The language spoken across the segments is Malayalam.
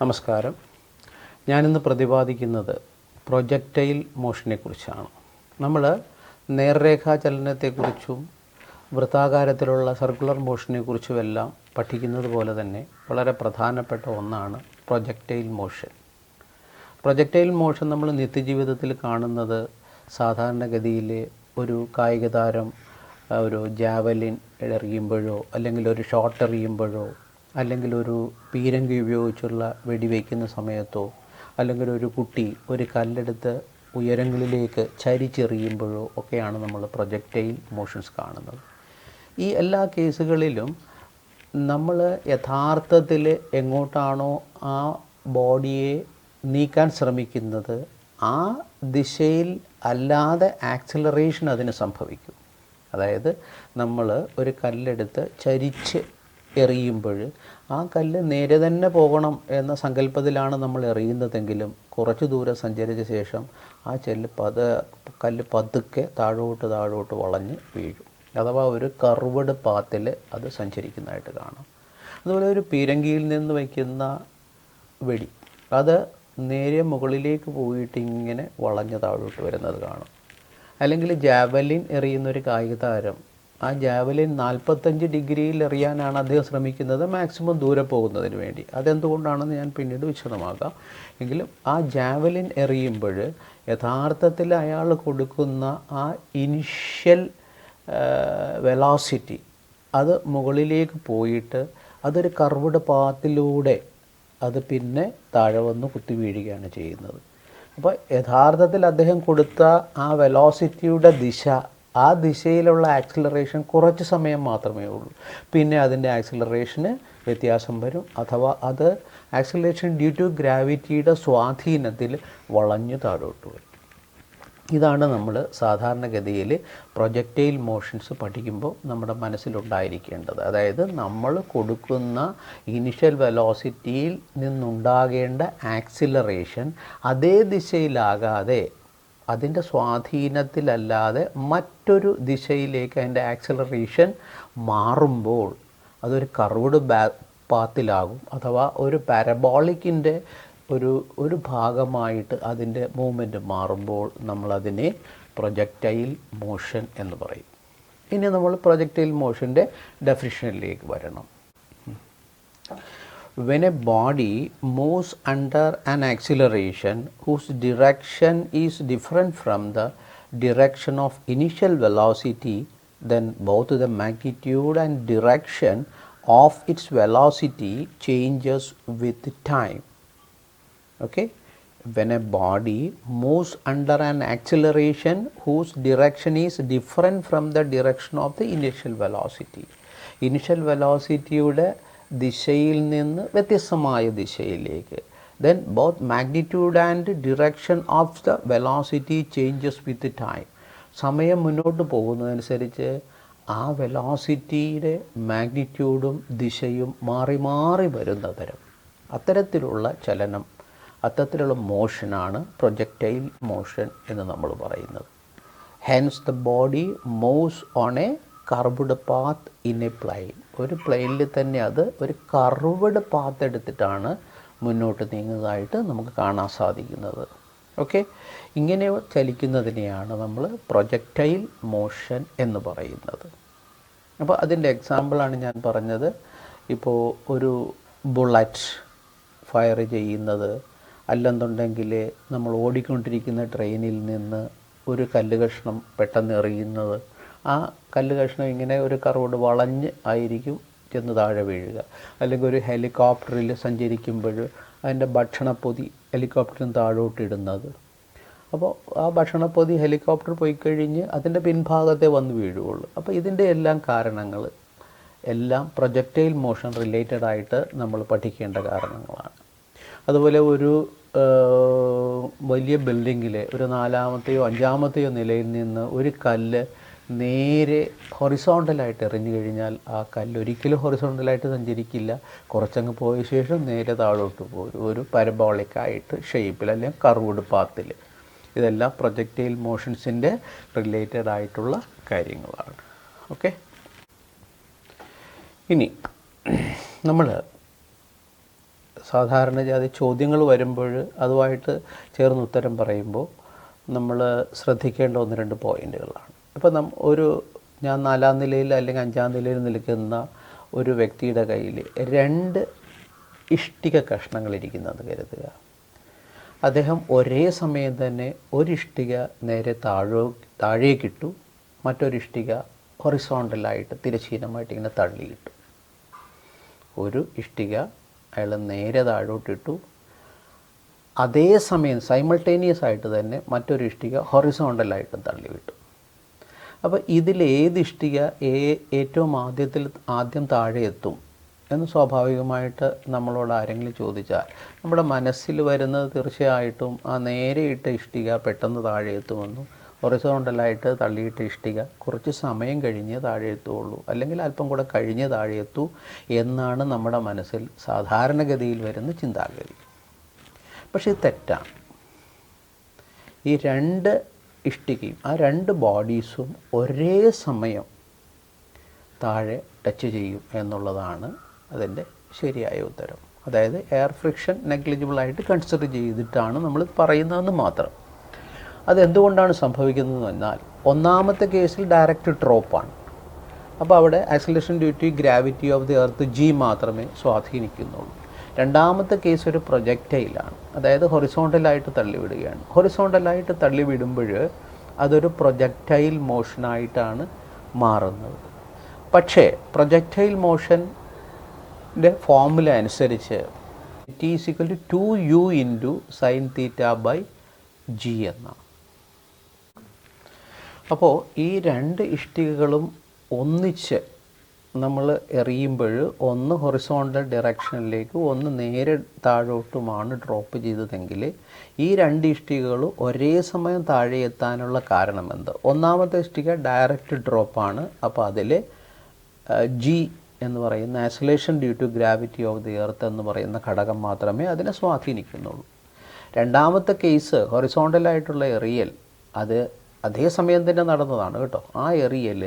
നമസ്കാരം. ഞാനിന്ന് പ്രതിപാദിക്കുന്നത് പ്രൊജക്റ്റൈൽ മോഷനെക്കുറിച്ചാണ്. നമ്മൾ നേർരേഖാ ചലനത്തെക്കുറിച്ചും വൃത്താകാരത്തിലുള്ള സർക്കുലർ മോഷനെക്കുറിച്ചുമെല്ലാം പഠിക്കുന്നത് പോലെ തന്നെ വളരെ പ്രധാനപ്പെട്ട ഒന്നാണ് പ്രൊജക്റ്റൈൽ മോഷൻ. പ്രൊജക്റ്റൈൽ മോഷൻ നമ്മൾ നിത്യജീവിതത്തിൽ കാണുന്നത് സാധാരണഗതിയിൽ ഒരു കായിക താരം ഒരു ജാവലിൻ എറിയുമ്പോഴോ അല്ലെങ്കിൽ ഒരു ഷോട്ട് എറിയുമ്പോഴോ അല്ലെങ്കിൽ ഒരു പീരങ്കി ഉപയോഗിച്ചുള്ള വെടിവെക്കുന്ന സമയത്തോ അല്ലെങ്കിൽ ഒരു കുട്ടി ഒരു കല്ലെടുത്ത് ഉയരങ്ങളിലേക്ക് ചരിച്ചെറിയുമ്പോഴോ ഒക്കെയാണ് നമ്മൾ പ്രൊജക്റ്റൈൽ മോഷൻസ് കാണുന്നത്. ഈ എല്ലാ കേസുകളിലും നമ്മൾ യഥാർത്ഥത്തിൽ എങ്ങോട്ടാണോ ആ ബോഡിയെ നീക്കാൻ ശ്രമിക്കുന്നത് ആ ദിശയിൽ അല്ലാതെ ആക്സിലറേഷൻ അതിന് സംഭവിക്കും. അതായത് നമ്മൾ ഒരു കല്ലെടുത്ത് ചരിച്ച് എറിയുമ്പോൾ ആ കല്ല് നേരെ തന്നെ പോകണം എന്ന സങ്കല്പത്തിലാണ് നമ്മൾ എറിയുന്നതെങ്കിലും കുറച്ച് ദൂരം സഞ്ചരിച്ച ശേഷം ആ കല്ല് പതുക്കെ താഴോട്ട് വളഞ്ഞ് വീഴും. അഥവാ ഒരു കർവ്ഡ് പാത്തിൽ അത് സഞ്ചരിക്കുന്നതായിട്ട് കാണാം. അതുപോലെ ഒരു പീരങ്കിയിൽ നിന്ന് വയ്ക്കുന്ന വെടി അത് നേരെ മുകളിലേക്ക് പോയിട്ട് ഇങ്ങനെ വളഞ്ഞ് താഴോട്ട് വരുന്നത് കാണും. അല്ലെങ്കിൽ ജാവലിൻ എറിയുന്നൊരു കായിക താരം ആ ജാവലിൻ 45 ഡിഗ്രിയിൽ എറിയാനാണ് അദ്ദേഹം ശ്രമിക്കുന്നത്, മാക്സിമം ദൂരെ പോകുന്നതിന് വേണ്ടി. അതെന്തുകൊണ്ടാണെന്ന് ഞാൻ പിന്നീട് വിശദമാക്കാം. എങ്കിലും ആ ജാവലിൻ എറിയുമ്പോൾ യഥാർത്ഥത്തിൽ അയാൾ കൊടുക്കുന്ന ആ ഇനിഷ്യൽ വെലോസിറ്റി അത് മുകളിലേക്ക് പോയിട്ട് അതൊരു കർവ്ഡ് പാത്തിലൂടെ അത് പിന്നെ താഴെ വന്ന് കുത്തി വീഴുകയാണ് ചെയ്യുന്നത്. അപ്പോൾ യഥാർത്ഥത്തിൽ അദ്ദേഹം കൊടുത്ത ആ വെലോസിറ്റിയുടെ ദിശ ആ ദിശയിലുള്ള ആക്സിലറേഷൻ കുറച്ച് സമയം മാത്രമേ ഉള്ളൂ. പിന്നെ അതിൻ്റെ ആക്സിലറേഷന് വ്യത്യാസം വരും. അഥവാ അത് ആക്സിലറേഷൻ ഡ്യൂ ടു ഗ്രാവിറ്റിയുടെ സ്വാധീനത്തിൽ വളഞ്ഞു താഴോട്ട് വരും. ഇതാണ് നമ്മൾ സാധാരണഗതിയിൽ പ്രൊജക്റ്റൈൽ മോഷൻസ് പഠിക്കുമ്പോൾ നമ്മുടെ മനസ്സിലുണ്ടായിരിക്കേണ്ടത്. അതായത് നമ്മൾ കൊടുക്കുന്ന ഇനിഷ്യൽ വെലോസിറ്റിയിൽ നിന്നുണ്ടാകേണ്ട ആക്സിലറേഷൻ അതേ ദിശയിലാകാതെ അതിൻ്റെ സ്വാധീനത്തിലല്ലാതെ മറ്റൊരു ദിശയിലേക്ക് അതിൻ്റെ ആക്സിലറേഷൻ മാറുമ്പോൾ അതൊരു കർവ്ഡ് പാത്തിലാകും. അഥവാ ഒരു പാരബോളിക്കിൻ്റെ ഒരു ഭാഗമായിട്ട് അതിൻ്റെ മൂവ്മെൻറ്റ് മാറുമ്പോൾ നമ്മളതിനെ പ്രൊജക്റ്റൈൽ മോഷൻ എന്ന് പറയും. ഇനി നമ്മൾ പ്രൊജക്റ്റൈൽ മോഷൻ്റെ ഡെഫിനിഷനിലേക്ക് വരണം. When a body moves under an acceleration whose direction is different from the direction of initial velocity, then both the magnitude and direction of its velocity changes with time. Okay? When a body moves under an acceleration whose direction is different from the direction of the initial velocity. Initial velocity ദിശയിൽ നിന്ന് വ്യത്യസ്തമായ ദിശയിലേക്ക്, then both magnitude and direction of the velocity changes with the time. സമയം മുന്നോട്ട് പോകുന്നതനുസരിച്ച് ആ വെലോസിറ്റിയുടെ മാഗ്നിറ്റ്യൂഡും ദിശയും മാറി മാറി വരുന്ന തരം അത്തരത്തിലുള്ള ചലനം, അത്തരത്തിലുള്ള മോഷനാണ് പ്രൊജക്റ്റൈൽ മോഷൻ എന്ന് നമ്മൾ പറയുന്നത്. Hence the body moves on a curved path in a plane. ഒരു പ്ലെയിനിൽ തന്നെ അത് ഒരു കർവ്ഡ് പാത്ത് എടുത്തിട്ടാണ് മുന്നോട്ട് നീങ്ങുന്നതായിട്ട് നമുക്ക് കാണാൻ സാധിക്കുന്നത്. ഓക്കെ, ഇങ്ങനെ ചലിക്കുന്നതിനെയാണ് നമ്മൾ പ്രൊജക്റ്റൈൽ മോഷൻ എന്ന് പറയുന്നത്. അപ്പോൾ അതിൻ്റെ എക്സാമ്പിളാണ് ഞാൻ പറഞ്ഞത്. ഇപ്പോൾ ഒരു ബുള്ളറ്റ് ഫയർ ചെയ്യുന്നത്, അല്ലെന്നുണ്ടെങ്കിൽ നമ്മൾ ഓടിക്കൊണ്ടിരിക്കുന്ന ട്രെയിനിൽ നിന്ന് ഒരു കല്ല് കഷ്ണം പെട്ടെന്ന് എറിയുന്നത്. ആ കല്ല് കഷ്ണം ഇങ്ങനെ ഒരു കർവ്ഡ് വളഞ്ഞ് ആയിരിക്കും ചെന്ന് താഴെ വീഴുക. അല്ലെങ്കിൽ ഒരു ഹെലികോപ്റ്ററിൽ സഞ്ചരിക്കുമ്പോൾ അതിൻ്റെ ഭക്ഷണപ്പൊതി ഹെലികോപ്റ്ററിന് താഴോട്ടിടുന്നത്. അപ്പോൾ ആ ഭക്ഷണപ്പൊതി ഹെലികോപ്റ്റർ പോയി കഴിഞ്ഞ് അതിൻ്റെ പിൻഭാഗത്തെ വന്ന് വീഴുകയുള്ളൂ. അപ്പോൾ ഇതിൻ്റെ എല്ലാം കാരണങ്ങൾ എല്ലാം പ്രൊജക്റ്റൈൽ മോഷൻ റിലേറ്റഡ് ആയിട്ട് നമ്മൾ പഠിക്കേണ്ട കാരണങ്ങളാണ്. അതുപോലെ ഒരു വലിയ ബിൽഡിങ്ങിൽ ഒരു 4-മത്തെയോ 5-മത്തെയോ നിലയിൽ നിന്ന് ഒരു കല്ല് നേരെ ഹൊറിസോണ്ടലായിട്ട് എറിഞ്ഞു കഴിഞ്ഞാൽ ആ കല്ല് ഒരിക്കലും ഹൊറിസോണ്ടലായിട്ട് സഞ്ചരിക്കില്ല. കുറച്ചങ്ങ് പോയ ശേഷം നേരെ താഴോട്ട് പോകും, ഒരു പാരബോളിക്കായിട്ട് ഷേപ്പിൽ അല്ലെങ്കിൽ കർവ്ഡ് പാത്തിൽ. ഇതെല്ലാം പ്രൊജക്റ്റൈൽ മോഷൻസിൻ്റെ റിലേറ്റഡ് ആയിട്ടുള്ള കാര്യങ്ങളാണ്. ഓക്കെ, ഇനി നമ്മൾ സാധാരണ ജാതി ചോദ്യങ്ങൾ വരുമ്പോൾ അതുമായിട്ട് ചേർന്ന് ഉത്തരം പറയുമ്പോൾ നമ്മൾ ശ്രദ്ധിക്കേണ്ട 1-2 പോയിൻ്റുകളാണ്. ഇപ്പോൾ ഞാൻ 4-ാം നിലയിൽ അല്ലെങ്കിൽ 5-ാം നിലയിൽ നിൽക്കുന്ന ഒരു വ്യക്തിയുടെ കയ്യിൽ 2 ഇഷ്ടിക കഷ്ണങ്ങളിരിക്കുന്നത് കരുതുക. അദ്ദേഹം ഒരേ സമയം തന്നെ ഒരു ഇഷ്ടിക നേരെ താഴേക്കിട്ടു, മറ്റൊരു ഇഷ്ടിക ഹൊറിസോണ്ടലായിട്ട് തിരശ്ചീനമായിട്ട് ഇങ്ങനെ തള്ളിയിട്ടു. ഒരു ഇഷ്ടിക അയാൾ നേരെ താഴോട്ടിട്ടു, അതേസമയം സൈമൾട്ടേനിയസ് ആയിട്ട് തന്നെ മറ്റൊരു ഇഷ്ടിക ഹൊറിസോണ്ടലായിട്ടും തള്ളിവിട്ടു. അപ്പോൾ ഇതിലേത് ഇഷ്ടിക ഏറ്റവും ആദ്യം താഴെ എത്തും എന്ന് സ്വാഭാവികമായിട്ട് നമ്മളോട് ആരെങ്കിലും ചോദിച്ചാൽ നമ്മുടെ മനസ്സിൽ വരുന്നത് തീർച്ചയായിട്ടും ആ നേരെ ഇട്ട ഇഷ്ടിക പെട്ടെന്ന് താഴെ എത്തുമെന്നും ഹൊറിസോണ്ടലായിട്ട് തള്ളിയിട്ട ഇഷ്ടിക കുറച്ച് സമയം കഴിഞ്ഞ് താഴെ എത്തുകയുള്ളൂ, അല്ലെങ്കിൽ അല്പം കൂടെ കഴിഞ്ഞ് താഴെ എത്തൂ എന്നാണ് നമ്മുടെ മനസ്സിൽ സാധാരണഗതിയിൽ വരുന്ന ചിന്താഗതി. പക്ഷേ ഇത് തെറ്റാണ്. ഈ 2 ഇഷ്ടികയും ആ 2 ബോഡീസും ഒരേ സമയം താഴെ ടച്ച് ചെയ്യും എന്നുള്ളതാണ് അതിൻ്റെ ശരിയായ ഉത്തരം. അതായത് എയർ ഫ്രിക്ഷൻ നെഗ്ലിജിബിളായിട്ട് കൺസിഡർ ചെയ്തിട്ടാണ് നമ്മൾ പറയുന്നതെന്ന് മാത്രം. അതെന്തുകൊണ്ടാണ് സംഭവിക്കുന്നത് എന്നാൽ, ഒന്നാമത്തെ കേസിൽ ഡയറക്റ്റ് ഡ്രോപ്പാണ്. അപ്പോൾ അവിടെ acceleration due to gravity of the earth G മാത്രമേ സ്വാധീനിക്കുന്നുള്ളൂ. രണ്ടാമത്തെ കേസ് ഒരു പ്രൊജക്റ്റൈലാണ്, അതായത് ഹൊറിസോണ്ടലായിട്ട് തള്ളിവിടുകയാണ്. ഹൊറിസോണ്ടലായിട്ട് തള്ളിവിടുമ്പോൾ അതൊരു പ്രൊജക്റ്റൈൽ മോഷനായിട്ടാണ് മാറുന്നത്. പക്ഷേ പ്രൊജക്റ്റൈൽ മോഷൻ്റെ ഫോർമുല അനുസരിച്ച് T is equal to 2u into sine theta by G എന്നാണ്. അപ്പോൾ ഈ 2 ഇഷ്ടികകളും ഒന്നിച്ച് നമ്മൾ എറിയുമ്പോൾ ഒന്ന് ഹൊറിസോണ്ടൽ ഡയറക്ഷനിലേക്ക് ഒന്ന് നേരെ താഴോട്ടുമാണ് ഡ്രോപ്പ് ചെയ്തതെങ്കിൽ ഈ 2 ഇഷ്ടികകളും ഒരേ സമയം താഴെ എത്താനുള്ള കാരണം എന്ത്? ഒന്നാമത്തെ ഇഷ്ടിക ഡയറക്റ്റ് ഡ്രോപ്പാണ്. അപ്പോൾ അതിൽ ജി എന്ന് പറയുന്ന acceleration due to gravity of the earth എന്ന് പറയുന്ന ഘടകം മാത്രമേ അതിനെ സ്വാധീനിക്കുന്നുള്ളൂ. രണ്ടാമത്തെ കേസ് ഹൊറിസോണ്ടലായിട്ടുള്ള എറിയൽ, അത് അതേ സമയം തന്നെ നടന്നതാണ് കേട്ടോ. ആ എറിയൽ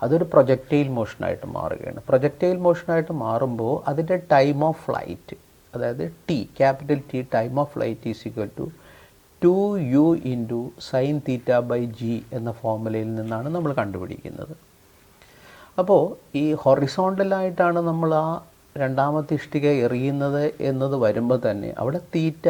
അതൊരു പ്രൊജക്റ്റൈൽ മോഷനായിട്ട് മാറുകയാണ്. പ്രൊജക്റ്റൈൽ മോഷനായിട്ട് മാറുമ്പോൾ അതിൻ്റെ ടൈം ഓഫ് ഫ്ലൈറ്റ്, അതായത് T, capital T, time of flight is equal to 2u into sine theta by G എന്ന ഫോർമുലയിൽ നിന്നാണ് നമ്മൾ കണ്ടുപിടിക്കുന്നത്. അപ്പോൾ ഈ ഹൊറിസോണ്ടലായിട്ടാണ് നമ്മൾ ആ രണ്ടാമത്തെ ഇഷ്ടിക എറിയുന്നത് എന്നത് വരുമ്പോൾ തന്നെ അവിടെ തീറ്റ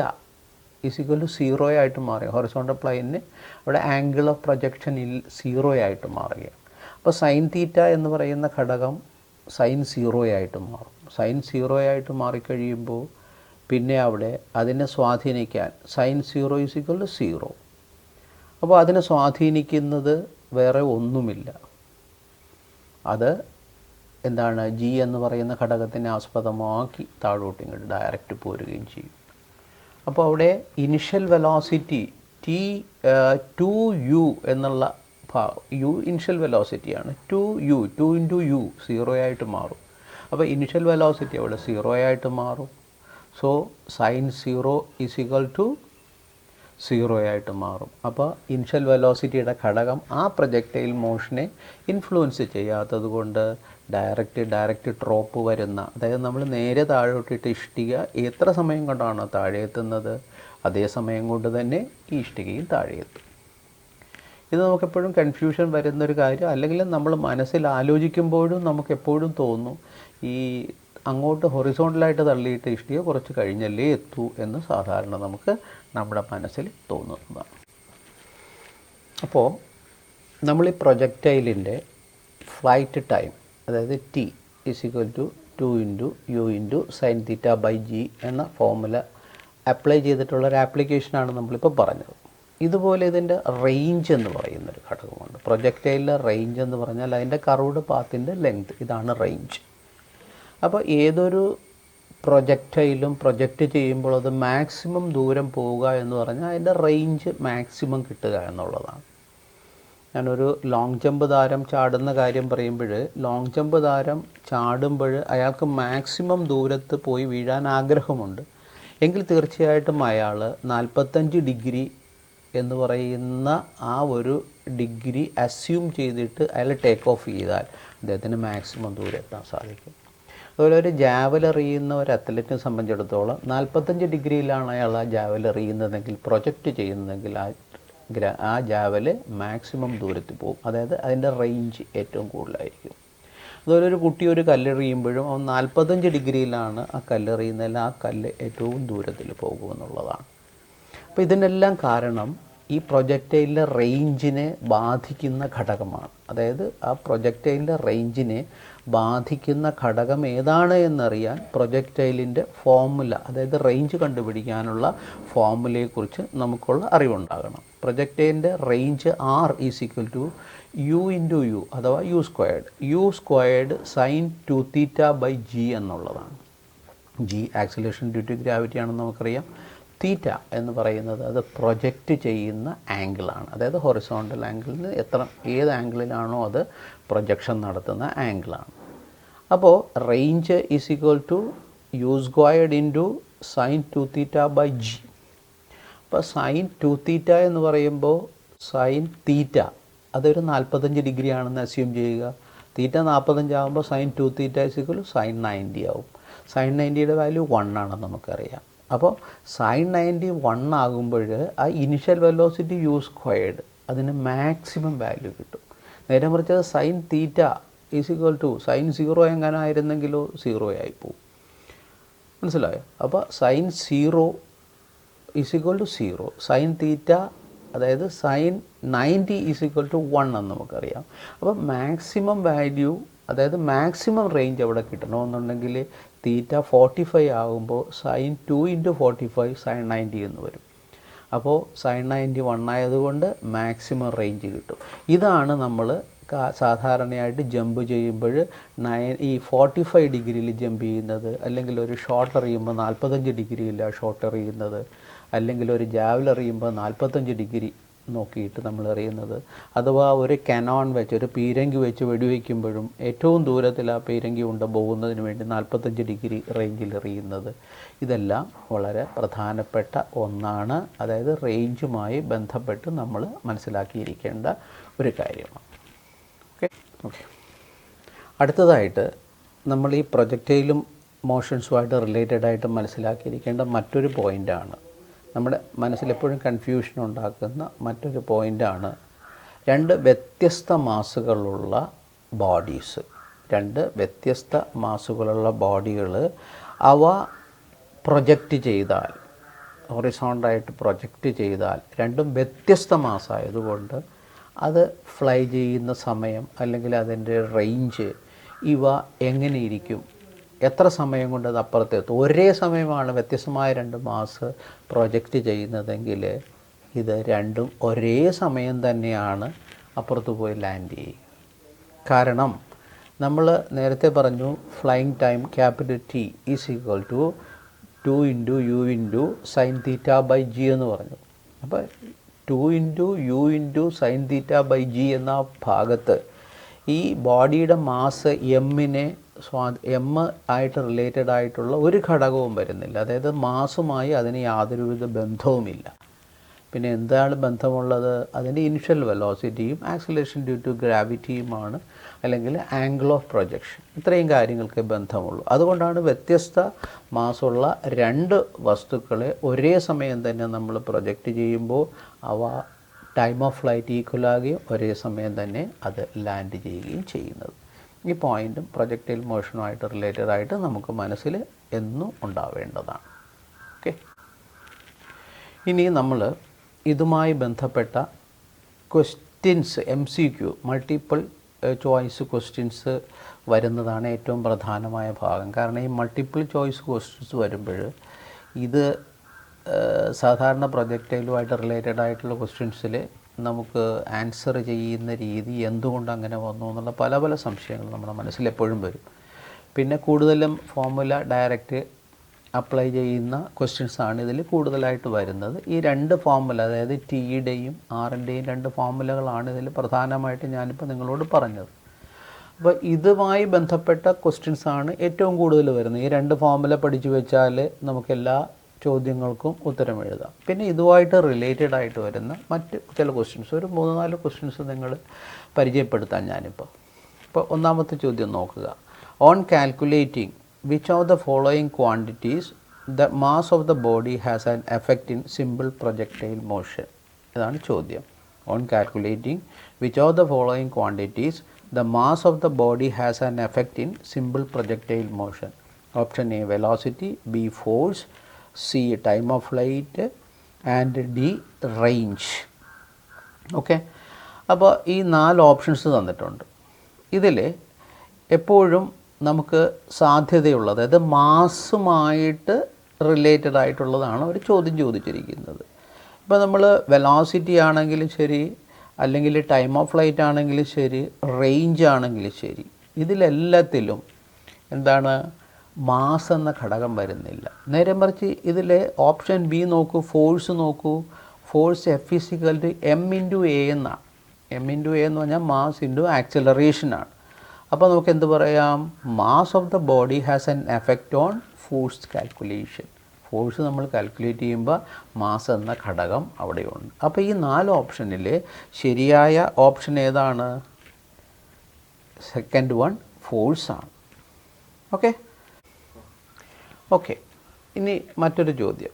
ഈസ് ഈക്വൽ ടു 0 ആയിട്ട് മാറി. ഹൊറിസോണ്ടൽ പ്ലെയിനിന് അവിടെ ആംഗിൾ ഓഫ് പ്രൊജക്ഷൻ 0 ആയിട്ട് മാറുകയാണ്. അപ്പോൾ സൈൻ തീറ്റ എന്ന് പറയുന്ന ഘടകം സൈൻ 0 ആയിട്ട് മാറും. സൈൻ 0 ആയിട്ട് മാറിക്കഴിയുമ്പോൾ പിന്നെ അവിടെ അതിനെ സ്വാധീനിക്കാൻ സൈൻ 0 ഈസ് ഈക്വൽ ടു 0. അപ്പോൾ അതിനെ സ്വാധീനിക്കുന്നത് വേറെ ഒന്നുമില്ല, അത് എന്താണ്? ജി എന്ന് പറയുന്ന ഘടകത്തിനെ ആസ്പദമാക്കി താഴോട്ട് ഇങ്ങോട്ട് ഡയറക്റ്റ് പോരുകയും ചെയ്യും. അപ്പോൾ അവിടെ ഇനിഷ്യൽ വെലോസിറ്റി ടി 2u എന്നുള്ള യു ഇനിഷ്യൽ വെലോസിറ്റിയാണ്. 2u 2 ഇൻറ്റു യു 0 ആയിട്ട് മാറും. അപ്പോൾ ഇനിഷ്യൽ വെലോസിറ്റി അവിടെ 0 ആയിട്ട് മാറും. So sine 0 is equal to 0 ആയിട്ട് മാറും. അപ്പോൾ ഇനിഷ്യൽ വെലോസിറ്റിയുടെ ഘടകം ആ പ്രൊജക്റ്റൈൽ മോഷനെ ഇൻഫ്ലുവൻസ് ചെയ്യാത്തത് കൊണ്ട് ഡയറക്റ്റ് ഡ്രോപ്പ് വരുന്ന, അതായത് നമ്മൾ നേരെ താഴോട്ടിട്ട് ഇഷ്ടിക എത്ര സമയം കൊണ്ടാണോ താഴെ എത്തുന്നത് അതേ സമയം കൊണ്ട് തന്നെ ഈ ഇഷ്ടികയും താഴെ എത്തും. ഇത് നമുക്കെപ്പോഴും കൺഫ്യൂഷൻ വരുന്നൊരു കാര്യം, അല്ലെങ്കിൽ നമ്മൾ മനസ്സിൽ ആലോചിക്കുമ്പോഴും നമുക്കെപ്പോഴും തോന്നും ഈ അങ്ങോട്ട് ഹൊറിസോണ്ടലായിട്ട് തള്ളിയിട്ട് ഇഷ്ടിക കുറച്ച് കഴിഞ്ഞല്ലേ എത്തൂ എന്ന് സാധാരണ നമുക്ക് നമ്മുടെ മനസ്സിൽ തോന്നുന്നതാണ്. അപ്പോൾ നമ്മൾ ഈ പ്രൊജക്റ്റൈലിൻ്റെ ഫ്ലൈറ്റ് ടൈം, അതായത് T is equal to 2 into U into sine theta by G എന്ന ഫോർമുല അപ്ലൈ ചെയ്തിട്ടുള്ളൊരു ആപ്ലിക്കേഷനാണ് നമ്മളിപ്പോൾ പറഞ്ഞത്. ഇതുപോലെ ഇതിൻ്റെ റേഞ്ച് എന്ന് പറയുന്നൊരു ഘടകമുണ്ട്. പ്രൊജക്റ്റൈലിൻ്റെ റേഞ്ച് എന്ന് പറഞ്ഞാൽ അതിൻ്റെ കർവ്ഡ് പാത്തിൻ്റെ ലെങ്ത്, ഇതാണ് റേഞ്ച്. അപ്പോൾ ഏതൊരു പ്രൊജക്റ്റൈലും പ്രൊജക്റ്റ് ചെയ്യുമ്പോൾ അത് മാക്സിമം ദൂരം പോവുക എന്ന് പറഞ്ഞാൽ അതിൻ്റെ റേഞ്ച് മാക്സിമം കിട്ടുക എന്നുള്ളതാണ്. ഞാനൊരു ലോങ് ജമ്പ് താരം ചാടുന്ന കാര്യം പറയുമ്പോൾ, ലോങ് ജമ്പ് താരം ചാടുമ്പോൾ അയാൾക്ക് മാക്സിമം ദൂരത്ത് പോയി വീഴാൻ ആഗ്രഹമുണ്ട് എങ്കിൽ തീർച്ചയായിട്ടും അയാൾ 45 ഡിഗ്രി എന്ന് പറയുന്ന ആ ഒരു ഡിഗ്രി അസ്യൂം ചെയ്തിട്ട് അയാൾ ടേക്ക് ഓഫ് ചെയ്താൽ അദ്ദേഹത്തിന് മാക്സിമം ദൂരം എത്താൻ സാധിക്കും. അതുപോലെ ഒരു ജാവൽ എറിയുന്ന ഒരു അത്ലറ്റിനെ സംബന്ധിച്ചിടത്തോളം 45 ഡിഗ്രിയിലാണ് അയാൾ ആ ജാവൽ എറിയുന്നതെങ്കിൽ പ്രൊജക്റ്റ് ചെയ്യുന്നതെങ്കിൽ ആ ജാവല് മാക്സിമം ദൂരത്തിൽ പോകും, അതായത് അതിൻ്റെ റേഞ്ച് ഏറ്റവും കൂടുതലായിരിക്കും. അതുപോലെ ഒരു കുട്ടി ഒരു കല്ലെറിയുമ്പോഴും അവൻ 45 ഡിഗ്രിയിലാണ് ആ കല്ലെറിയുന്നതിൽ ആ കല്ല് ഏറ്റവും ദൂരത്തിൽ പോകുമെന്നുള്ളതാണ്. അപ്പോൾ ഇതിനെല്ലാം കാരണം ഈ പ്രൊജക്റ്റൈലിൻ്റെ റേഞ്ചിനെ ബാധിക്കുന്ന ഘടകമാണ്. അതായത് ആ പ്രൊജക്റ്റൈലിൻ്റെ റേഞ്ചിനെ ബാധിക്കുന്ന ഘടകം ഏതാണ് എന്നറിയാൻ പ്രൊജക്റ്റൈലിൻ്റെ ഫോർമുല, അതായത് റേഞ്ച് കണ്ടുപിടിക്കാനുള്ള ഫോർമുലയെക്കുറിച്ച് നമുക്കുള്ള അറിവുണ്ടാകണം. പ്രൊജക്റ്റൈലിൻ്റെ റേഞ്ച് R = U × U അഥവാ U സ്ക്വയർഡ് sin 2θ/g എന്നുള്ളതാണ്. G acceleration due to gravity ആണെന്ന് നമുക്കറിയാം. തീറ്റ എന്ന് പറയുന്നത് അത് പ്രൊജക്റ്റ് ചെയ്യുന്ന ആംഗിളാണ്, അതായത് ഹൊറിസോണ്ടൽ ആംഗിളിൽ ഏത് ആംഗിളിലാണോ അത് പ്രൊജക്ഷൻ നടത്തുന്ന ആംഗിളാണ്. അപ്പോൾ range = U squared × sin 2θ/g. അപ്പോൾ sin 2θ എന്ന് പറയുമ്പോൾ sin തീറ്റ അതൊരു 45 ഡിഗ്രി ആണെന്ന് അസ്യൂം ചെയ്യുക. തീറ്റ 45 ആകുമ്പോൾ sin 2θ = sin 90 ആവും. sin 90യുടെ വാല്യൂ 1 ആണെന്ന് നമുക്കറിയാം. അപ്പോൾ sin 90 1 ആകുമ്പോൾ ആ ഇനിഷ്യൽ വെലോസിറ്റി U സ്ക്വയർഡ് അതിന് മാക്സിമം വാല്യൂ കിട്ടും. നേരെ മറിച്ച് sin തീറ്റ = sin 0 എങ്ങനായിരുന്നെങ്കിലോ 0 ആയി പോകും. മനസ്സിലായോ? അപ്പോൾ sin 0 = 0, sin തീറ്റ അതായത് sin 90 = 1 എന്ന് നമുക്കറിയാം. അപ്പോൾ മാക്സിമം വാല്യൂ, അതായത് മാക്സിമം റേഞ്ച് അവിടെ കിട്ടണമെന്നുണ്ടെങ്കിൽ തീറ്റ 45 ആകുമ്പോൾ sin 2 × 45 sin 90 എന്ന് വരും. അപ്പോൾ sin 90 1 ആയതുകൊണ്ട് മാക്സിമം റേഞ്ച് കിട്ടും. ഇതാണ് നമ്മൾ സാധാരണയായിട്ട് ജമ്പ് ചെയ്യുമ്പോൾ ഈ 45 ഡിഗ്രിയിൽ ജമ്പ് ചെയ്യുന്നത്, അല്ലെങ്കിൽ ഒരു ഷോട്ട് എറിയുമ്പോൾ 45 ഡിഗ്രിയിലാണ് ഷോട്ട് എറിയുന്നത്, അല്ലെങ്കിൽ ഒരു ജാവൽ എറിയുമ്പോൾ 45 ഡിഗ്രി നോക്കിയിട്ട് നമ്മൾ എറിയുന്നത്, അഥവാ ഒരു കനോൺ വെച്ച് ഒരു പീരങ്കി വെച്ച് വെടിവെക്കുമ്പോഴും ഏറ്റവും ദൂരത്തിൽ ആ പീരങ്കി ഉണ്ട പോകുന്നതിന് വേണ്ടി 45 ഡിഗ്രി റേഞ്ചിൽ എറിയുന്നത്, ഇതെല്ലാം വളരെ പ്രധാനപ്പെട്ട ഒന്നാണ്. അതായത് റേഞ്ചുമായി ബന്ധപ്പെട്ട് നമ്മൾ മനസ്സിലാക്കിയിരിക്കേണ്ട ഒരു കാര്യമാണ്. ഓക്കെ. അടുത്തതായിട്ട് നമ്മൾ ഈ പ്രൊജക്റ്റൈലും മോഷൻസുമായിട്ട് റിലേറ്റഡ് ആയിട്ട് മനസ്സിലാക്കിയിരിക്കേണ്ട മറ്റൊരു പോയിൻ്റാണ്, നമ്മുടെ മനസ്സിലെപ്പോഴും കൺഫ്യൂഷൻ ഉണ്ടാക്കുന്ന മറ്റൊരു പോയിൻ്റാണ്, 2 വ്യത്യസ്ത മാസുകളുള്ള ബോഡീസ്. 2 വ്യത്യസ്ത മാസുകളുള്ള ബോഡികൾ അവ പ്രൊജക്റ്റ് ചെയ്താൽ, ഹൊറിസോണ്ടലായിട്ട് പ്രൊജക്റ്റ് ചെയ്താൽ, രണ്ടും വ്യത്യസ്ത മാസമായതുകൊണ്ട് അത് ഫ്ലൈ ചെയ്യുന്ന സമയം അല്ലെങ്കിൽ അതിൻ്റെ റേഞ്ച് ഇവ എങ്ങനെയിരിക്കും, എത്ര സമയം കൊണ്ട് അത് അപ്പുറത്തെത്തും. ഒരേ സമയമാണ് വ്യത്യസ്തമായ 2 മാസ് പ്രൊജക്റ്റ് ചെയ്യുന്നതെങ്കിൽ ഇത് രണ്ടും ഒരേ സമയം തന്നെയാണ് അപ്പുറത്ത് പോയി ലാൻഡ് ചെയ്യുക. കാരണം നമ്മൾ നേരത്തെ പറഞ്ഞു flying time T = 2 × U × sin θ/g എന്ന് പറഞ്ഞു. അപ്പോൾ 2 × U × sin θ/g എന്ന ഭാഗത്ത് ഈ ബോഡിയുടെ മാസ് എം ആയിട്ട് റിലേറ്റഡ് ആയിട്ടുള്ള ഒരു ഘടകവും വരുന്നില്ല. അതായത് മാസുമായി അതിന് യാതൊരുവിധ ബന്ധവുമില്ല. പിന്നെ എന്താണ് ബന്ധമുള്ളത്? അതിൻ്റെ ഇനിഷ്യൽ വെലോസിറ്റിയും ആക്സിലറേഷൻ ഡ്യൂ ടു ഗ്രാവിറ്റിയുമാണ്, അല്ലെങ്കിൽ ആംഗിൾ ഓഫ് പ്രൊജക്ഷൻ. ഇത്രയും കാര്യങ്ങൾക്ക് ബന്ധമുള്ളൂ. അതുകൊണ്ടാണ് വ്യത്യസ്ത മാസുള്ള 2 വസ്തുക്കളെ ഒരേ സമയം തന്നെ നമ്മൾ പ്രൊജക്റ്റ് ചെയ്യുമ്പോൾ അവ ടൈം ഓഫ് ഫ്ലൈറ്റ് ഈക്വൽ ആകുകയും ഒരേ സമയം തന്നെ അത് ലാൻഡ് ചെയ്യുകയും ചെയ്യുന്നത്. ഈ പോയിൻറ്റും പ്രൊജക്റ്റൈൽ മോഷനുമായിട്ട് റിലേറ്റഡ് ആയിട്ട് നമുക്ക് മനസ്സിൽ എന്നും ഉണ്ടാവേണ്ടതാണ്. ഓക്കെ. ഇനി നമ്മൾ ഇതുമായി ബന്ധപ്പെട്ട questions MCQ multiple choice questions വരുന്നതാണ് ഏറ്റവും പ്രധാനമായ ഭാഗം. കാരണം ഈ മൾട്ടിപ്പിൾ ചോയ്സ് ക്വസ്റ്റ്യൻസ് വരുമ്പോൾ ഇത് സാധാരണ പ്രൊജക്റ്റൈലുമായിട്ട് റിലേറ്റഡ് ആയിട്ടുള്ള ക്വസ്റ്റ്യൻസിൽ നമുക്ക് ആൻസർ ചെയ്യുന്ന രീതി എന്തുകൊണ്ട് അങ്ങനെ വന്നു എന്നുള്ള പല പല സംശയങ്ങൾ നമ്മുടെ മനസ്സിൽ എപ്പോഴും വരും. പിന്നെ കൂടുതലും ഫോർമുല ഡയറക്റ്റ് അപ്ലൈ ചെയ്യുന്ന ക്വസ്റ്റ്യൻസാണ് ഇതിൽ കൂടുതലായിട്ട് വരുന്നത്. ഈ 2 ഫോർമുല, അതായത് Tയുടെയും Rൻ്റെയും 2 ഫോർമുലകളാണ് ഇതിൽ പ്രധാനമായിട്ട് ഞാനിപ്പോൾ നിങ്ങളോട് പറഞ്ഞത്. അപ്പോൾ ഇതുമായി ബന്ധപ്പെട്ട ക്വസ്റ്റ്യൻസാണ് ഏറ്റവും കൂടുതൽ വരുന്നത്. ഈ 2 ഫോർമുല പഠിച്ചു വെച്ചാൽ നമുക്കെല്ലാ ചോദ്യങ്ങൾക്കും ഉത്തരം എഴുതാം. പിന്നെ ഇതുമായിട്ട് റിലേറ്റഡ് ആയിട്ട് വരുന്ന മറ്റ് ചില ക്വസ്റ്റ്യൻസ്, ഒരു 3-4 ക്വസ്റ്റ്യൻസ് നിങ്ങൾ പരിചയപ്പെടുത്താം ഞാനിപ്പോൾ. ഇപ്പോൾ ഒന്നാമത്തെ ചോദ്യം നോക്കുക. On calculating which of the following quantities the mass of the body has an effect in simple projectile motion? ഇതാണ് ചോദ്യം. On calculating which of the following quantities the mass of the body has an effect in simple projectile motion? Option A velocity, B force, C time of flight and D range. Okay, അപ്പോൾ ഈ 4 ഓപ്ഷൻസ് തന്നിട്ടുണ്ട്. ഇതിൽ എപ്പോഴും നമുക്ക് സാധ്യതയുള്ളത്, അതായത് മാസുമായിട്ട് റിലേറ്റഡ് ആയിട്ടുള്ളതാണ് ഒരു ചോദ്യം ചോദിച്ചിരിക്കുന്നത്. ഇപ്പോൾ നമ്മൾ വെലോസിറ്റി ആണെങ്കിലും ശരി, അല്ലെങ്കിൽ ടൈം ഓഫ് ഫ്ലൈറ്റ് ആണെങ്കിലും ശരി, റേഞ്ച് ആണെങ്കിലും ശരി, ഇതിലെല്ലാത്തിലും എന്താണ് മാസ് എന്ന ഘടകം വരുന്നില്ല. നേരെ മറിച്ച് ഇതിലെ ഓപ്ഷൻ ബി നോക്കൂ, ഫോഴ്സ് നോക്കൂ. Force F is equal to M into A എന്നാണ്. എം ഇൻറ്റു എ എന്ന് പറഞ്ഞാൽ മാസ് ഇൻറ്റു ആക്സിലറേഷനാണ്. അപ്പോൾ നമുക്ക് എന്ത് പറയാം? Mass of the body has an effect on force calculation. Force നമ്മൾ കാൽക്കുലേറ്റ് ചെയ്യുമ്പോൾ മാസ് എന്ന ഘടകം അവിടെയുണ്ട്. അപ്പോൾ ഈ 4 ഓപ്ഷനിൽ ശരിയായ ഓപ്ഷൻ ഏതാണ്? Second one, ഫോഴ്സാണ്. ഓക്കെ, ഇനി മറ്റൊരു ചോദ്യം.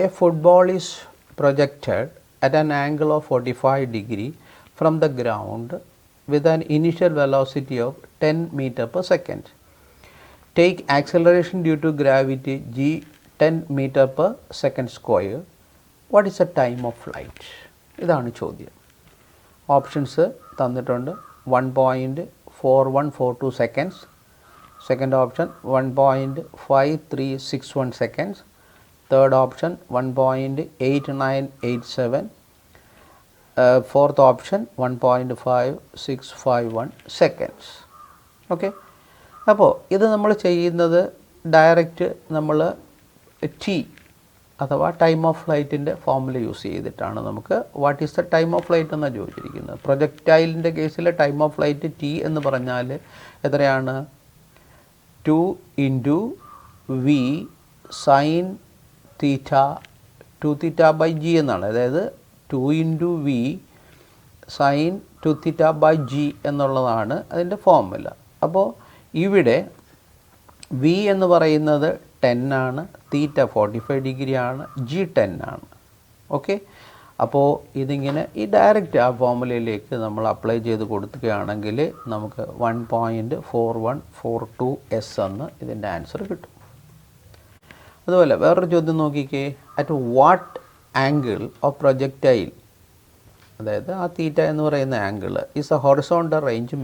A football is projected at an angle of 45 degree from the ground with an initial velocity of 10 meter per second. Take acceleration due to gravity g 10 meter per second square. What is the time of flight? ഇതാണ് ചോദ്യം. ഓപ്ഷൻസ് തന്നിട്ടുണ്ട്. 1.4142 seconds. Second option 1.5361 seconds. Third option 1.8987. Fourth option 1.5651 seconds. Okay, അപ്പോൾ ഇത് നമ്മൾ ചെയ്യുന്നത് ഡയറക്റ്റ് നമ്മൾ ടി അഥവാ ടൈം ഓഫ് ഫ്ലൈറ്റിൻ്റെ ഫോർമുല യൂസ് ചെയ്തിട്ടാണ്. നമുക്ക് what is the time of flight എന്നാണ് ചോദിച്ചിരിക്കുന്നത്. പ്രൊജക്റ്റൈലിൻ്റെ കേസിൽ ടൈം ഓഫ് ഫ്ലൈറ്റ് ടി എന്ന് പറഞ്ഞാൽ എത്രയാണ്? 2 into V sine theta 2 theta by G എന്നാണ്. അതായത് 2 into V sine 2 theta by G എന്നുള്ളതാണ് അതിൻ്റെ ഫോർമുല. അപ്പോൾ ഇവിടെ വി എന്ന് പറയുന്നത് 10 ആണ്, തീറ്റ 45 ഡിഗ്രി ആണ്, ജി 10 ആണ്. ഓക്കെ, അപ്പോൾ ഇതിങ്ങനെ ഈ ഡയറക്റ്റ് ആ ഫോർമുലയിലേക്ക് നമ്മൾ അപ്ലൈ ചെയ്ത് കൊടുക്കുകയാണെങ്കിൽ നമുക്ക് 1.4142 എസ് എന്ന് ഇതിൻ്റെ ആൻസർ കിട്ടും. അതുപോലെ വേറൊരു ചോദ്യം നോക്കിക്കേ. At what angle of projectile, അതായത് ആ തീറ്റ എന്ന് പറയുന്ന angle is a horizontal range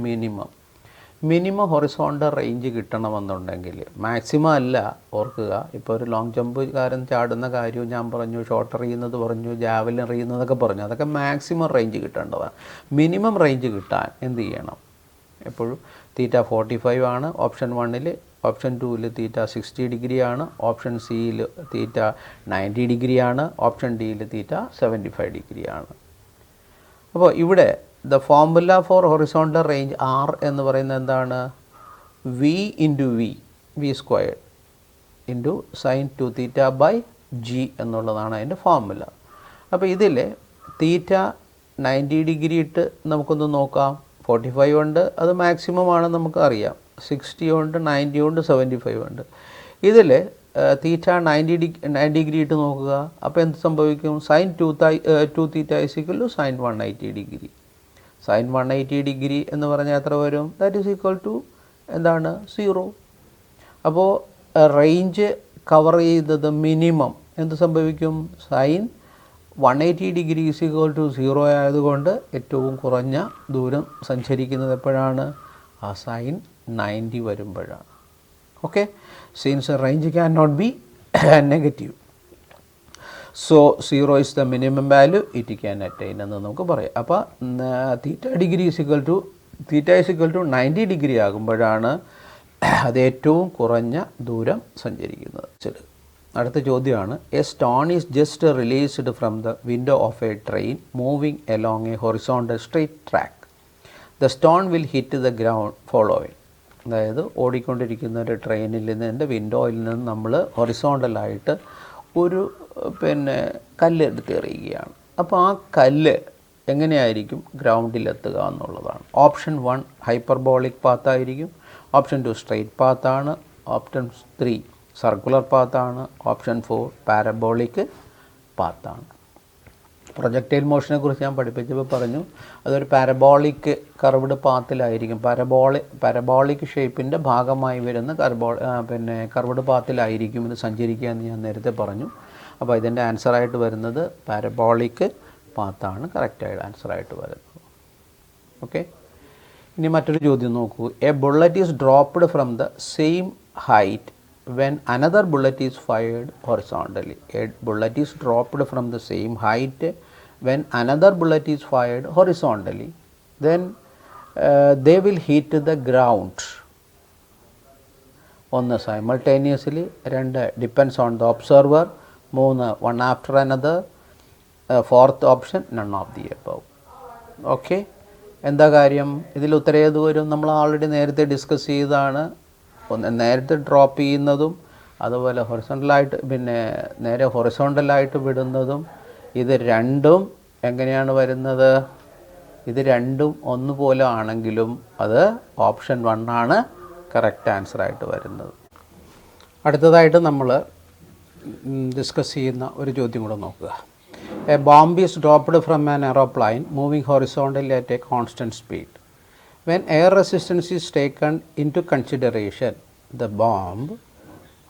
minimum horizontal range കിട്ടണമെന്നുണ്ടെങ്കിൽ, മാക്സിമം അല്ല, ഓർക്കുക. ഇപ്പോൾ ഒരു ലോങ് ജമ്പുകാരൻ ചാടുന്ന കാര്യവും ഞാൻ പറഞ്ഞു, ഷോട്ട് എറിയുന്നത് പറഞ്ഞു, ജാവലിൻ എറിയുന്നതൊക്കെ പറഞ്ഞു, അതൊക്കെ മാക്സിമം റേഞ്ച് കിട്ടേണ്ടതാണ്. മിനിമം റേഞ്ച് കിട്ടാൻ എന്ത് ചെയ്യണം? എപ്പോഴും തീറ്റ 45 ആണ് ഓപ്ഷൻ 1-ൽ, ഓപ്ഷൻ 2-ൽ തീറ്റ 60 ഡിഗ്രി ആണ്, ഓപ്ഷൻ സിയിൽ തീറ്റ 90 ഡിഗ്രി ആണ്, ഓപ്ഷൻ ഡിയിൽ തീറ്റ 75 ഡിഗ്രി ആണ്. അപ്പോൾ ഇവിടെ the formula for horizontal range R എന്ന് പറയുന്നത് എന്താണ്? V into V square into sine 2 theta by G എന്നുള്ളതാണ് അതിൻ്റെ ഫോർമുല. അപ്പോൾ ഇതിൽ തീറ്റ 90 ഡിഗ്രി ഇട്ട് നമുക്കൊന്ന് നോക്കാം. 45 ഉണ്ട്, അത് മാക്സിമം ആണെന്ന് നമുക്കറിയാം. 60 ഉണ്ട്, 90 ഉണ്ട്, 75 ഉണ്ട്. ഇതിൽ തീറ്റ 90 ഡിഗ്രി ഇട്ട് നോക്കുക. അപ്പോൾ എന്ത് സംഭവിക്കും? Sine 2 theta is equal to sine 180 degree. Sine 180 degree എന്ന് പറഞ്ഞാൽ എത്ര വരും? ദാറ്റ് ഈസ് ഈക്വൽ ടു എന്താണ്? 0. അപ്പോൾ റേഞ്ച് കവർ ചെയ്തത് മിനിമം എന്ത് സംഭവിക്കും? Sine 180 degree is equal to 0 ആയതുകൊണ്ട് ഏറ്റവും കുറഞ്ഞ ദൂരം സഞ്ചരിക്കുന്നത് എപ്പോഴാണ്? ആ സൈൻ 90 വരുമ്പോഴാണ്. Okay, since range can not be negative, so 0 is the minimum value it can attain എന്ന് നമുക്ക് പറയാം. അപ്പോൾ theta is equal to 90 degree ആകുമ്പോഴാണ് അത് ഏറ്റവും കുറഞ്ഞ ദൂരം സഞ്ചരിക്കുന്നത്. അടുത്ത ചോദ്യമാണ്. A stone is just released from the window of a train moving along a horizontal straight track. The stone will hit the ground following. അതായത് ഓടിക്കൊണ്ടിരിക്കുന്ന ഒരു ട്രെയിനിൽ നിന്ന് വിൻഡോയിൽ നിന്ന് നമ്മൾ ഹൊറിസോണ്ടലായിട്ട് ഒരു കല്ലെടുത്ത് എറിയുകയാണ്. അപ്പോൾ ആ കല്ല് എങ്ങനെയായിരിക്കും ഗ്രൗണ്ടിലെത്തുക എന്നുള്ളതാണ്. ഓപ്ഷൻ 1 ഹൈപ്പർബോളിക് പാത്തായിരിക്കും, ഓപ്ഷൻ 2 സ്ട്രെയിറ്റ് പാത്താണ്, ഓപ്ഷൻ 3 സർക്കുലർ പാത്താണ്, ഓപ്ഷൻ 4 പാരബോളിക് പാത്താണ്. പ്രൊജക്റ്റൈൽ മോഷനെ കുറിച്ച് ഞാൻ പഠിപ്പിച്ചപ്പോൾ പറഞ്ഞു അതൊരു പാരബോളിക് കർവ്ഡ് പാത്തിലായിരിക്കും, പാരബോളിക് ഷേപ്പിൻ്റെ ഭാഗമായി വരുന്ന കർവ്ഡ് പാത്തിലായിരിക്കും ഇത് സഞ്ചരിക്കുക എന്ന് ഞാൻ നേരത്തെ പറഞ്ഞു. അപ്പോൾ ഇതിൻ്റെ ആൻസറായിട്ട് വരുന്നത് പാരബോളിക് പാത്താണ് കറക്റ്റായിട്ട് ആൻസറായിട്ട് വരുന്നത്. ഓക്കെ, ഇനി മറ്റൊരു ചോദ്യം നോക്കൂ. A bullet is dropped from the same height when another bullet is fired horizontally. A bullet is dropped from the same height when another bullet is fired horizontally. Then they will hit the ground. ഒന്ന് simultaneously, രണ്ട് depends on the observer, മൂന്ന് one after another, fourth option none of the above. Okay, എന്താ കാര്യം? ഇതിൽ ഉത്തരം ഏത് വരും? നമ്മൾ ആൾറെഡി നേരത്തെ ഡിസ്കസ് ചെയ്തതാണ്. ഒന്ന് നേരത്തെ ഡ്രോപ്പ് ചെയ്യുന്നതും അതുപോലെ ഹൊറിസോണ്ടലായിട്ട് നേരെ ഹൊറിസോണ്ടലായിട്ട് വിടുന്നതും ഇത് രണ്ടും എങ്ങനെയാണ് വരുന്നത്? ഇത് രണ്ടും ഒന്നുപോലെ ആണെങ്കിലും അത് ഓപ്ഷൻ 1 ആണ് കറക്റ്റ് ആൻസറായിട്ട് വരുന്നത്. അടുത്തതായിട്ട് നമ്മൾ ഡിസ്കസ് ചെയ്യുന്ന ഒരു ചോദ്യം കൂടെ നോക്കുക. A bomb is dropped from an aeroplane moving horizontally at A constant speed. When air resistance is taken into consideration, the bomb,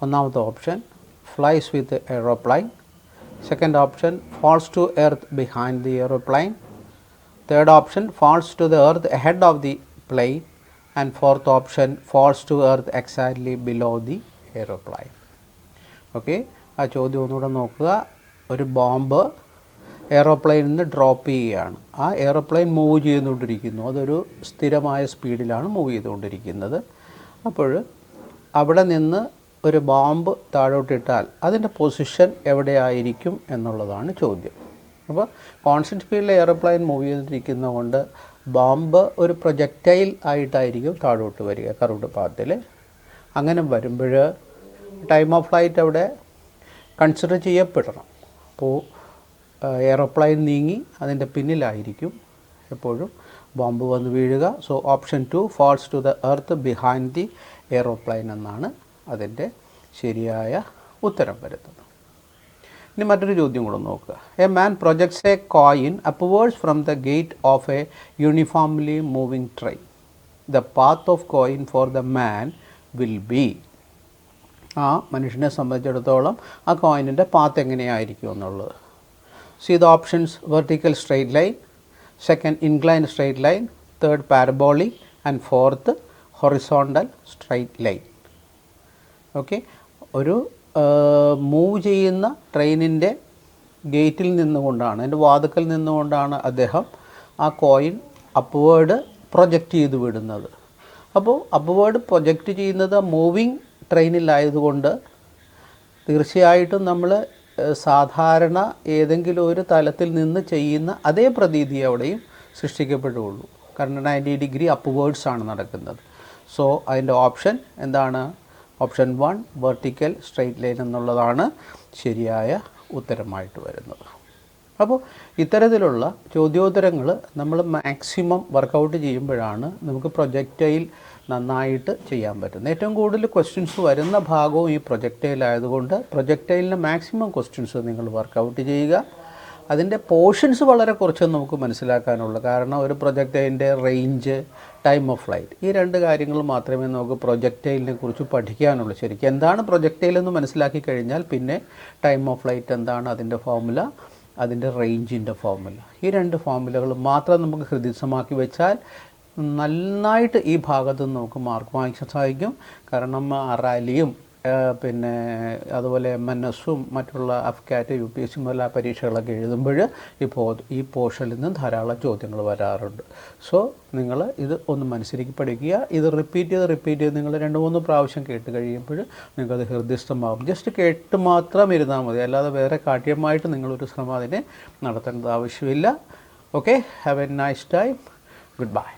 ഒന്നാമത്തെ option, flies with the aeroplane. Second option, falls to earth behind the aeroplane. Third option, falls to the earth ahead of the plane. And fourth option, falls to earth exactly below the aeroplane. Okay, ആ ചോദ്യം ഒന്നുകൂടെ നോക്കുക. ഒരു ബോംബ് എയറോപ്ലെയിനിൽ നിന്ന് ഡ്രോപ്പ് ചെയ്യുകയാണ്. ആ എയറോപ്ലെയിൻ മൂവ് ചെയ്തുകൊണ്ടിരിക്കുന്നു, അതൊരു സ്ഥിരമായ സ്പീഡിലാണ് മൂവ് ചെയ്തുകൊണ്ടിരിക്കുന്നത്. അപ്പോൾ അവിടെ നിന്ന് ഒരു ബോംബ് താഴോട്ടിട്ടാൽ അതിൻ്റെ പൊസിഷൻ എവിടെയായിരിക്കും എന്നുള്ളതാണ് ചോദ്യം. അപ്പോൾ കോൺസ്റ്റൻറ്റ് സ്പീഡിൽ എയറോപ്ലെയിൻ മൂവ് ചെയ്തിരിക്കുന്നതുകൊണ്ട് ബോംബ് ഒരു പ്രൊജക്റ്റൈൽ ആയിട്ടായിരിക്കും താഴോട്ട് വരിക കർവ്ഡ് പാത്തിൽ. അങ്ങനെ വരുമ്പോൾ ടൈം ഓഫ് ഫ്ലൈറ്റ് അവിടെ കൺസിഡർ ചെയ്യപ്പെടണം. അപ്പോൾ എയറോപ്ലെയിൻ നീങ്ങി അതിൻ്റെ പിന്നിലായിരിക്കും എപ്പോഴും ബോംബ് വന്ന് വീഴുക. So option 2 falls to the earth behind the aeroplane എന്നാണ് അതിൻ്റെ ശരിയായ ഉത്തരം വരുന്നത്. ഇനി മറ്റൊരു ചോദ്യം കൂടെ നോക്കുക. A man projects A coin upwards from the gate of A uniformly moving train. The path of coin for the man will be. ആ മനുഷ്യനെ സംബന്ധിച്ചിടത്തോളം ആ കോയിനിൻ്റെ പാത്ത് എങ്ങനെയായിരിക്കും എന്നുള്ളത്. See the options: vertical straight line, second inclined straight line, third parabolic, and fourth horizontal straight line. Okay, ഒരു മൂവ് ചെയ്യുന്ന ട്രെയിനിൻ്റെ ഗേറ്റിൽ നിന്നുകൊണ്ടാണ്, അതിൻ്റെ വാതുക്കൽ നിന്നുകൊണ്ടാണ് അദ്ദേഹം ആ കോയിൻ അപ്വേർഡ് പ്രൊജക്റ്റ് ചെയ്ത് വിടുന്നത്. അപ്പോൾ അപ്വേർഡ് പ്രൊജക്റ്റ് ചെയ്യുന്നത് മൂവിങ് ട്രെയിനിലായതുകൊണ്ട് തീർച്ചയായിട്ടും നമ്മൾ സാധാരണ ഏതെങ്കിലും ഒരു തലത്തിൽ നിന്ന് ചെയ്യുന്ന അതേ പ്രതീതി അവിടെയും സൃഷ്ടിക്കപ്പെടുകയുള്ളൂ. കാരണം 90 ഡിഗ്രി അപ്വേർഡ്സ് ആണ് നടക്കുന്നത്. സോ അതിൻ്റെ ഓപ്ഷൻ എന്താണ്? ഓപ്ഷൻ 1 വെർട്ടിക്കൽ സ്ട്രെയിറ്റ് ലൈൻ എന്നുള്ളതാണ് ശരിയായ ഉത്തരമായിട്ട് വരുന്നത്. അപ്പോൾ ഇത്തരത്തിലുള്ള ചോദ്യോത്തരങ്ങൾ നമ്മൾ മാക്സിമം വർക്കൗട്ട് ചെയ്യുമ്പോഴാണ് നമുക്ക് പ്രൊജക്റ്റൈൽ നന്നായിട്ട് ചെയ്യാൻ പറ്റുന്നത്. ഏറ്റവും കൂടുതൽ ക്വസ്റ്റ്യൻസ് വരുന്ന ഭാഗവും ഈ പ്രൊജക്റ്റൈൽ ആയതുകൊണ്ട് പ്രൊജക്റ്റൈലിൻ്റെ മാക്സിമം ക്വസ്റ്റ്യൻസ് നിങ്ങൾ വർക്കൗട്ട് ചെയ്യുക. അതിൻ്റെ പോർഷൻസ് വളരെ കുറച്ച് നമുക്ക് മനസ്സിലാക്കാനുള്ളൂ. കാരണം ഒരു പ്രൊജക്റ്റൈലിൻ്റെ റേഞ്ച്, ടൈം ഓഫ് ഫ്ലൈറ്റ്, ഈ രണ്ട് കാര്യങ്ങൾ മാത്രമേ നമുക്ക് പ്രൊജക്റ്റൈലിനെ കുറിച്ച് പഠിക്കാനുള്ളൂ. ശരിക്കും എന്താണ് പ്രൊജക്റ്റൈൽ എന്ന് മനസ്സിലാക്കി കഴിഞ്ഞാൽ പിന്നെ ടൈം ഓഫ് ഫ്ലൈറ്റ് എന്താണ്, അതിൻ്റെ ഫോർമുല, അതിൻ്റെ റേഞ്ചിൻ്റെ ഫോർമുല, ഈ രണ്ട് ഫോർമുലകൾ മാത്രം നമുക്ക് ഹൃദിസ്ഥമാക്കി വെച്ചാൽ നന്നായിട്ട് ഈ ഭാഗത്ത് നിന്ന് നമുക്ക് മാർക്ക് വാങ്ങിക്കാൻ സാധിക്കും. കാരണം റാലിയും പിന്നെ അതുപോലെ MNSഉം മറ്റുള്ള അഫ്കാറ്റ്, UPSC മുതലായ പരീക്ഷകളൊക്കെ എഴുതുമ്പോൾ ഈ പോർഷനിൽ നിന്ന് ധാരാളം ചോദ്യങ്ങൾ വരാറുണ്ട്. സോ നിങ്ങൾ ഇത് ഒന്ന് മനസ്സിലാക്കി പഠിക്കുക. ഇത് റിപ്പീറ്റ് ചെയ്ത് നിങ്ങൾ 2-3 പ്രാവശ്യം കേട്ട് കഴിയുമ്പോൾ നിങ്ങൾക്കത് ഹൃദയസ്ഥമാകും. ജസ്റ്റ് കേട്ട് മാത്രം ഇരുന്നാൽ മതി, അല്ലാതെ വേറെ കാഠിന്യമായിട്ട് നിങ്ങളൊരു ശ്രമം അതിനെ നടത്തേണ്ടത് ആവശ്യമില്ല. Okay, have A nice time. Good bye.